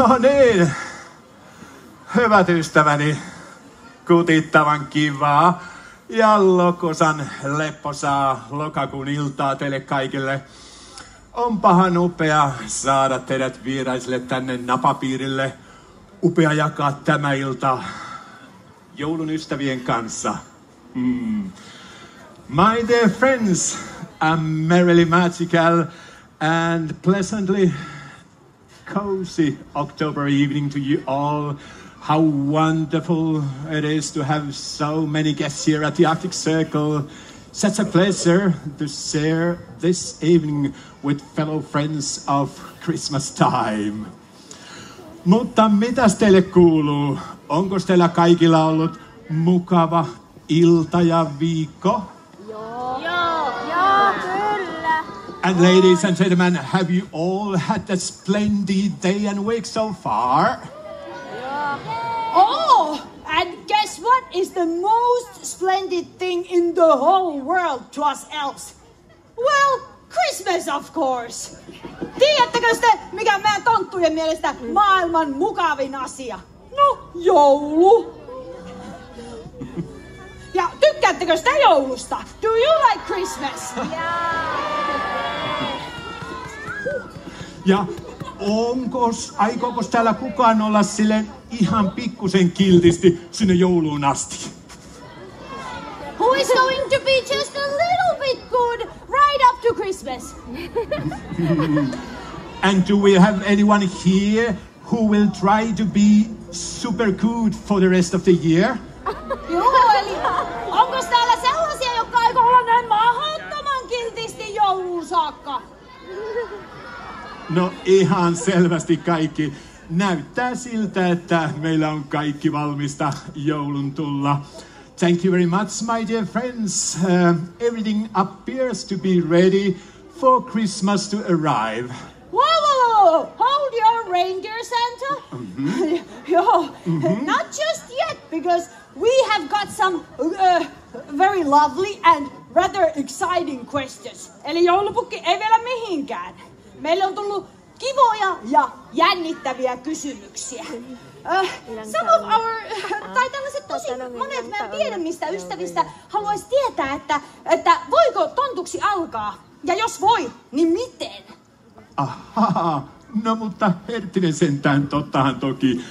No niin, hyvät ystäväni, kutittavan kivaa ja lokosan lepposaa lokakuun iltaa teille kaikille. Onpahan upea saada teidät vieraisille tänne napapiirille. Upea jakaa tämä ilta joulun ystävien kanssa. My dear friends, a merrily magical and pleasantly cozy October evening to you all. How wonderful it is to have so many guests here at the Arctic Circle. Such a pleasure to share this evening with fellow friends of Christmas time. Mutta mitäs teille kuuluu? Onko teillä kaikilla ollut mukava ilta ja viikko? Joo, kyllä. And ladies and gentlemen, have you all had a splendid day and week so far? Oh, and guess what is the most splendid thing in the whole world to us elves? Well, Christmas of course. Tiedättekö te, mikä meidän tonttujen mielestä maailman mukavin asia? No, joulu. Ja tykkäättekö sitä joulusta? Do you like Christmas? Ja aikooko täällä kukaan olla sille ihan pikkusen kiltisti sinne jouluun asti? Who is going to be just a little bit good right up to Christmas? And do we have anyone here who will try to be super good for the rest of the year? Joo, eli onko täällä sellaisia, jotka aikoo olla näin mahdottoman kiltisti jouluun saakka? No ihan selvästi kaikki. Näyttää siltä, että meillä on kaikki valmista joulun tulla. Thank you very much, my dear friends. Everything appears to be ready for Christmas to arrive. Whoa! Hold your reindeer, Santa. Not just yet, because we have got some very lovely and rather exciting questions. Eli joulupukki ei vielä mihinkään. Meille on tullut kivoja ja jännittäviä kysymyksiä. Some of our, tai tällaiset tosi monet meidän pienemmistä ystävistä haluaisi tietää, että voiko tontuksi alkaa? Ja jos voi, niin miten? Ahaa, no mutta Herttinen sentään, tottahan toki.